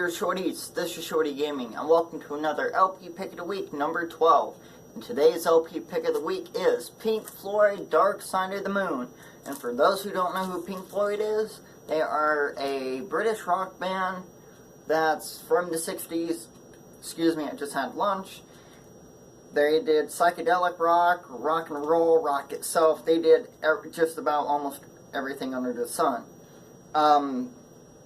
there, Shorties. This is Shorty Gaming, and welcome to another LP Pick of the Week, number 12. And today's LP Pick of the Week is Pink Floyd-Dark Side of the Moon. And for those who don't know who Pink Floyd is, they are a British rock band that's from the 60s. Excuse me, I just had lunch. They did psychedelic rock, rock and roll, rock itself. They did just about almost everything under the sun.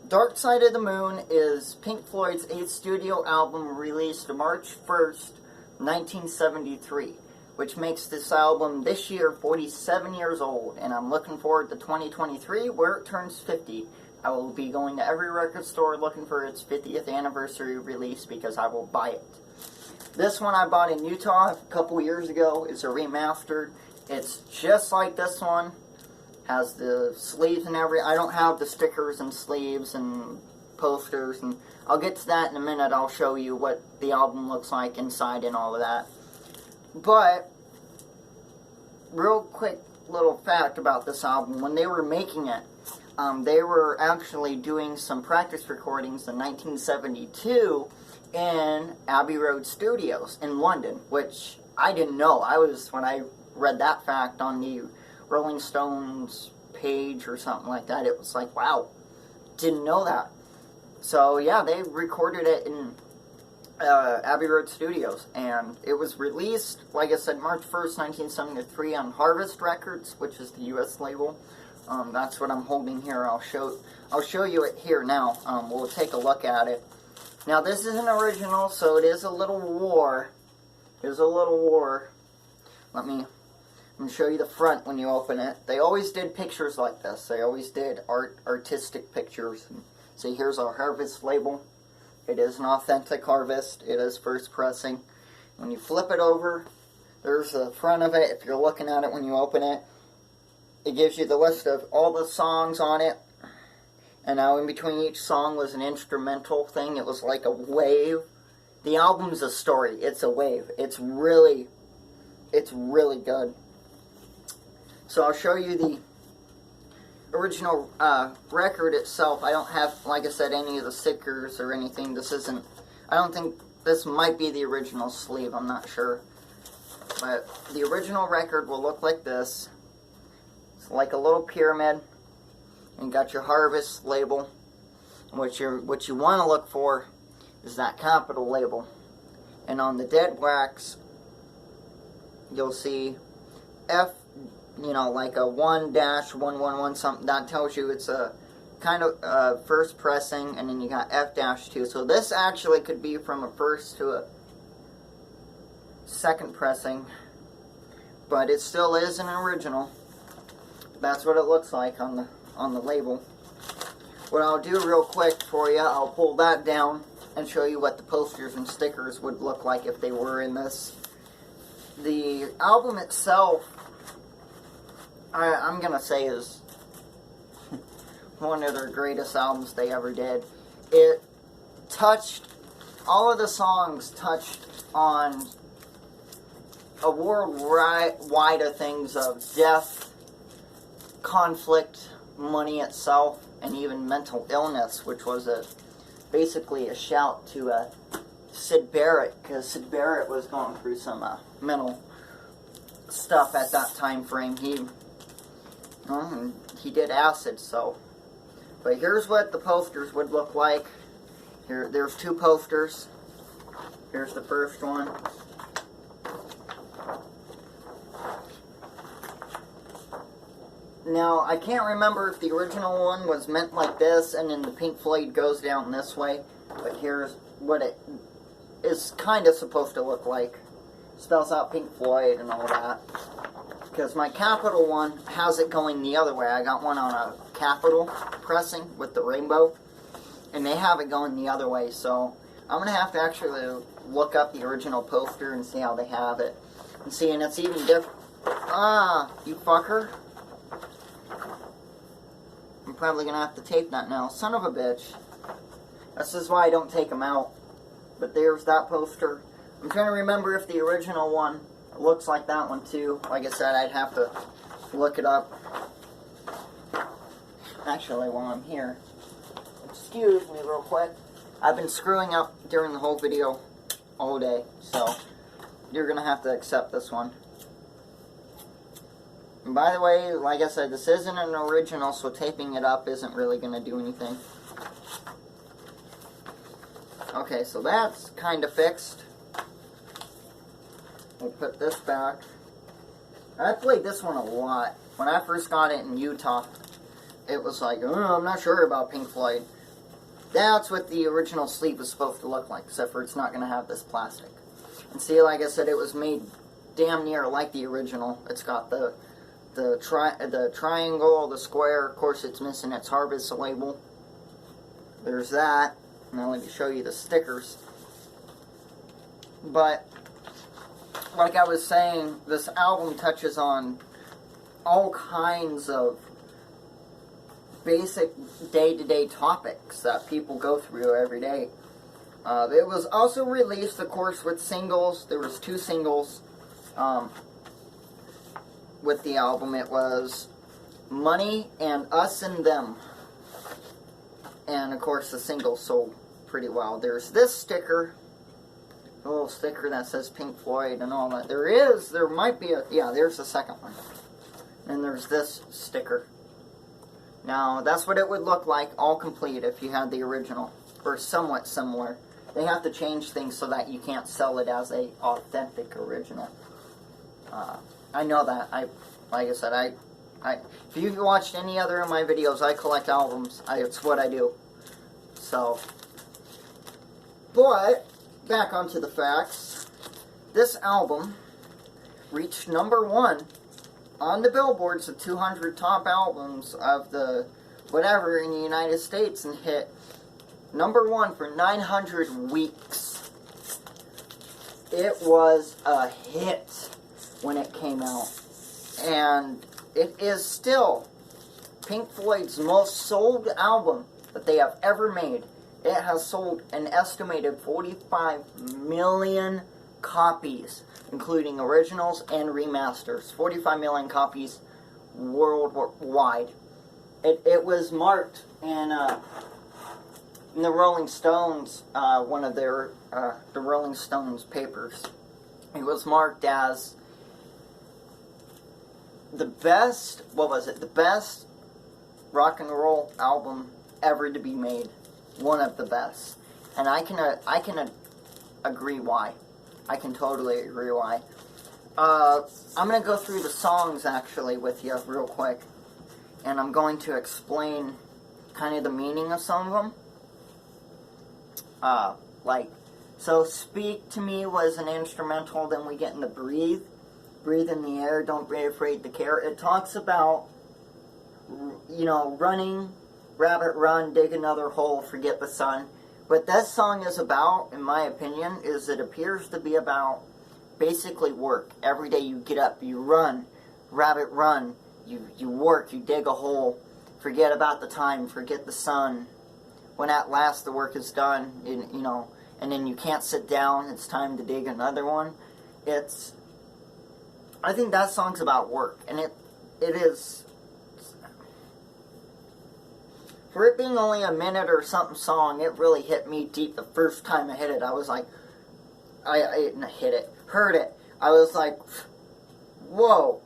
Dark Side of the Moon is Pink Floyd's 8th studio album released March 1st, 1973, which makes this album this year 47 years old, and I'm looking forward to 2023 where it turns 50. I will be going to every record store looking for its 50th anniversary release because I will buy it. This one I bought in Utah a couple years ago. It's a remastered. It's just like this one. Has the sleeves and I don't have the stickers and sleeves and posters, and I'll get to that in a minute. I'll show you what the album looks like inside and all of that. But, real quick little fact about this album, when they were making it, they were actually doing some practice recordings in 1972 in Abbey Road Studios in London, which I didn't know. When I read that fact on the Rolling Stones page or something like that, it was like, wow, didn't know that. So yeah, they recorded it in Abbey Road Studios, and it was released, like I said, March 1st, 1973 on Harvest Records, which is the US label. That's what I'm holding here. I'll show you it here now. We'll take a look at it. Now this is an original, so it is a little war. There's a little war. I'm going to show you the front when you open it. They always did pictures like this. They always did artistic pictures. See, here's our Harvest label. It is an authentic Harvest. It is first pressing. When you flip it over, there's the front of it. If you're looking at it when you open it, it gives you the list of all the songs on it. And now in between each song was an instrumental thing. It was like a wave. The album's a story. It's a wave. It's really good. So I'll show you the original record itself. I don't have, like I said, any of the stickers or anything. I don't think this might be the original sleeve. I'm not sure. But the original record will look like this. It's like a little pyramid. And you got your Harvest label. What you want to look for is that capital label. And on the dead wax, you'll see F, like a 1-111 something. That tells you it's a kind of first pressing, and then you got F-2. So this actually could be from a first to a second pressing, but it still is an original. That's what it looks like on the label. What I'll do real quick for you, I'll pull that down and show you what the posters and stickers would look like if they were in this. The album itself, I'm going to say, is one of their greatest albums they ever did. All of the songs touched on a worldwide of things of death, conflict, money itself, and even mental illness, which was basically a shout to Syd Barrett, because Syd Barrett was going through some mental stuff at that time frame. He did acid, so. But here's what the posters would look like. There's two posters. Here's the first one. Now, I can't remember if the original one was meant like this, and then the Pink Floyd goes down this way. But here's what it is kind of supposed to look like. Spells out Pink Floyd and all that. Because my Capital one has it going the other way. I got one on a Capital pressing with the rainbow, and they have it going the other way. So I'm going to have to actually look up the original poster and see how they have it. And see, and it's even different. Ah, you fucker. I'm probably going to have to tape that now. Son of a bitch. This is why I don't take them out. But there's that poster. I'm trying to remember if the original one looks like that one too. Like I said, I'd have to look it up. Actually, while I'm here, excuse me real quick. I've been screwing up during the whole video all day, so you're going to have to accept this one. And by the way, like I said, this isn't an original, so taping it up isn't really going to do anything. Okay, so that's kind of fixed. We'll put this back. I played this one a lot. When I first got it in Utah, it was like, oh, I'm not sure about Pink Floyd. That's what the original sleeve was supposed to look like, except for it's not going to have this plastic. And see, like I said, it was made damn near like the original. It's got the triangle, the square. Of course, it's missing its Harvest label. There's that. Now let me show you the stickers. But like I was saying, this album touches on all kinds of basic day-to-day topics that people go through every day. It was also released, of course, with singles. There was 2 singles with the album. It was Money and Us and Them. And, of course, the single sold pretty well. There's this sticker, a little sticker that says Pink Floyd and all that. There might be yeah, there's the second one. And there's this sticker. Now, that's what it would look like, all complete, if you had the original, or somewhat similar. They have to change things so that you can't sell it as a authentic original. I know that. Like I said, if you've watched any other of my videos, I collect albums. It's what I do. So, but back onto the facts. This album reached #1 on the billboards of 200 top albums of the whatever in the United States, and hit #1 for 900 weeks. It was a hit when it came out, and it is still Pink Floyd's most sold album that they have ever made. It has sold an estimated 45 million copies, including originals and remasters. 45 million copies worldwide. It was marked in the Rolling Stones, one of their the Rolling Stones papers. It was marked as the best. What was it? The best rock and roll album ever to be made. One of the best, and I can agree why. I can totally agree why. I'm going to go through the songs, actually, with you real quick. And I'm going to explain kind of the meaning of some of them. So Speak to Me was an instrumental. Then we get into Breathe. Breathe in the air, don't be afraid to care. It talks about, running, rabbit run, dig another hole, forget the sun. What that song is about, in my opinion, is it appears to be about basically work. Every day you get up, you run, rabbit run, you work, you dig a hole, forget about the time, forget the sun. When at last the work is done, and then you can't sit down, it's time to dig another one. I think that song's about work, and it is. For it being only a minute or something song, it really hit me deep the first time I hit it. I was like, heard it. I was like, whoa.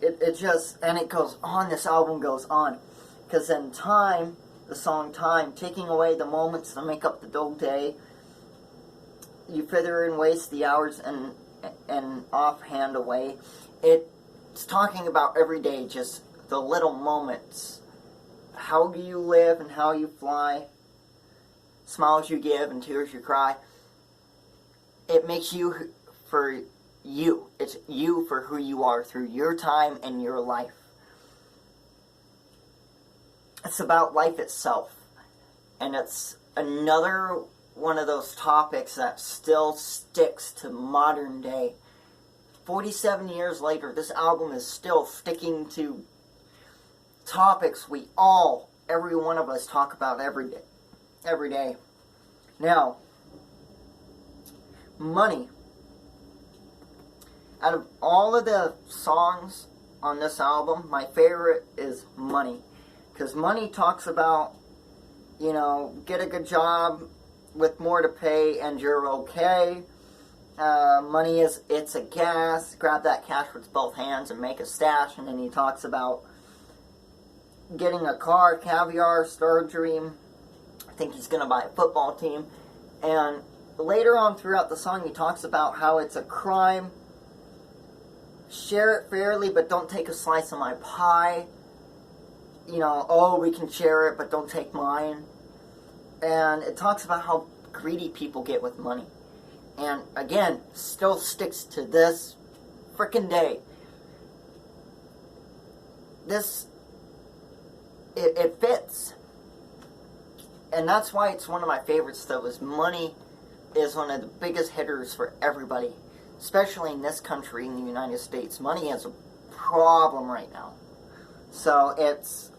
It just, and it goes on, this album goes on. Because then Time, the song Time, taking away the moments to make up the dull day, you further and waste the hours and offhand away. It's talking about every day, just the little moments. How do you live and how you fly? Smiles you give and tears you cry. It makes you for you. It's you for who you are through your time and your life. It's about life itself. And it's another one of those topics that still sticks to modern day. 47 years later, this album is still sticking to topics every one of us talk about every day. Now, Money. Out of all of the songs on this album, my favorite is Money. Because Money talks about, get a good job, with more to pay and you're okay. Money is, it's a gas. Grab that cash with both hands and make a stash. And then he talks about getting a car, caviar, star dream. I think he's going to buy a football team. And later on throughout the song, he talks about how it's a crime. Share it fairly, but don't take a slice of my pie. You know, oh, we can share it, but don't take mine. And it talks about how greedy people get with money. And again, still sticks to this frickin' day. It fits. And that's why it's one of my favorites, though, is money is one of the biggest hitters for everybody. Especially in this country, in the United States. Money is a problem right now. So it's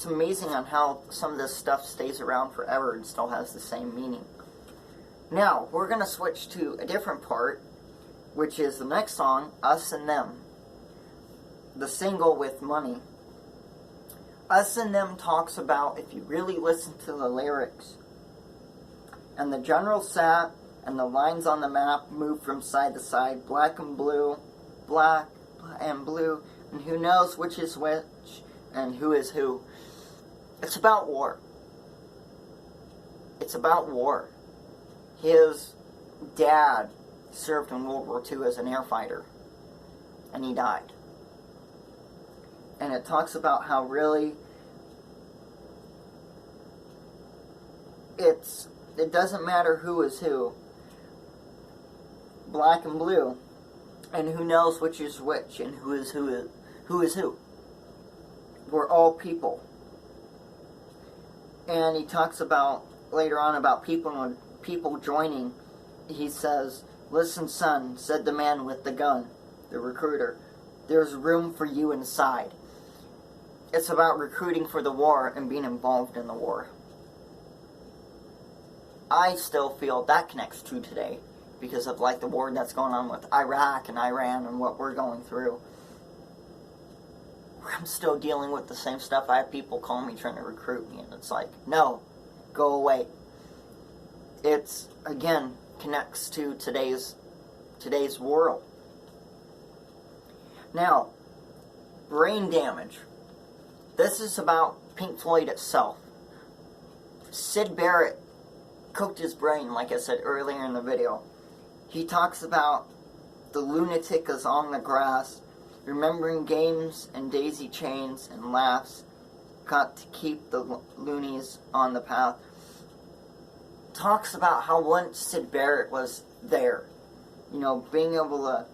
amazing on how some of this stuff stays around forever and still has the same meaning. Now, we're going to switch to a different part, which is the next song, Us and Them. The single with Money. Us and Them talks about, if you really listen to the lyrics, and the general sat, and the lines on the map moved from side to side, black and blue, black and blue, and who knows which is which, and who is who. It's about war. It's about war. His dad served in World War II as an air fighter, and he died. And it talks about how really it doesn't matter who is who, black and blue, and who knows which is which, and who is who. We're all people. And he talks about, later on, about people joining. He says, "Listen, son," said the man with the gun, the recruiter, "there's room for you inside." It's about recruiting for the war and being involved in the war. I still feel that connects to today because of like the war that's going on with Iraq and Iran and what we're going through. I'm still dealing with the same stuff. I have people calling me trying to recruit me, and it's like, no, go away. It's, again, connects to today's world. Now, brain damage. This is about Pink Floyd itself. Syd Barrett cooked his brain, like I said earlier in the video. He talks about the lunatic is on the grass, remembering games and daisy chains and laughs, got to keep the loonies on the path. Talks about how once Syd Barrett was there, you know, being able to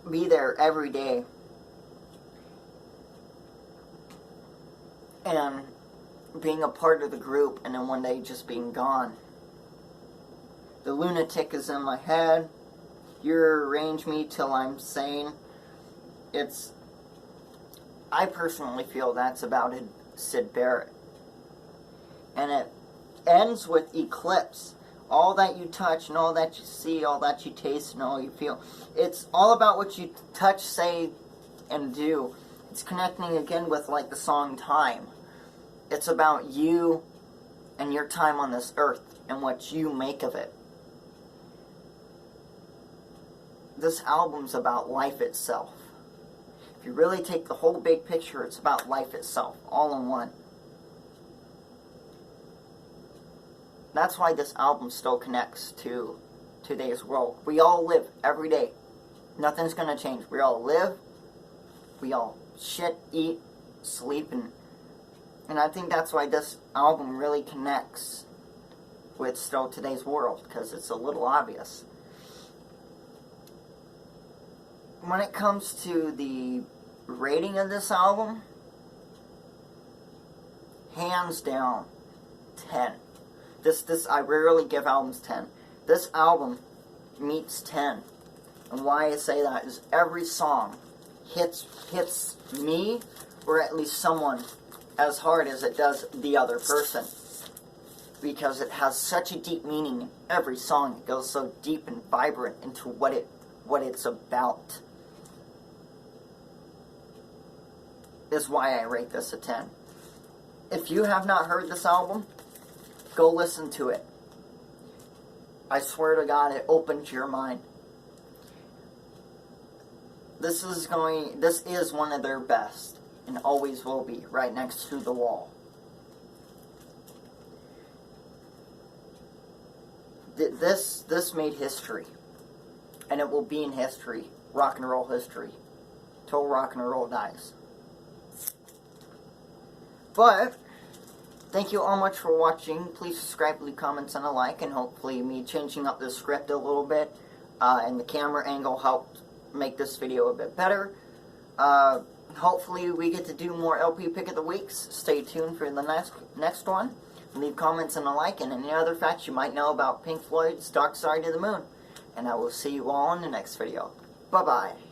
be there every day. And being a part of the group, and then one day just being gone. The lunatic is in my head. You arrange me till I'm sane. I personally feel that's about Syd Barrett. And it ends with Eclipse. All that you touch and all that you see, all that you taste and all you feel. It's all about what you touch, say, and do. It's connecting again with like the song Time. It's about you and your time on this earth and what you make of it. This album's about life itself. If you really take the whole big picture, it's about life itself, all in one. That's why this album still connects to today's world. We all live every day. Nothing's going to change. We all live. We all shit, eat, sleep, and I think that's why this album really connects with still today's world, because it's a little obvious. When it comes to the rating of this album, hands down, 10. This I rarely give albums 10. This album meets 10. And why I say that is every song hits me, or at least someone, as hard as it does the other person. Because it has such a deep meaning in every song. It goes so deep and vibrant into what it's about. Is why I rate this a 10. If you have not heard this album, go listen to it. I swear to God, it opens your mind. This is one of their best, and always will be, right next to The Wall. This made history, and it will be in history, rock and roll history, till rock and roll dies. But thank you all much for watching. Please subscribe, leave comments, and a like, and hopefully me changing up the script a little bit and the camera angle helped make this video a bit better. Hopefully we get to do more LP Pick of the Weeks. Stay tuned for the next one. Leave comments and a like, and any other facts you might know about Pink Floyd's Dark Side of the Moon. And I will see you all in the next video. Bye-bye.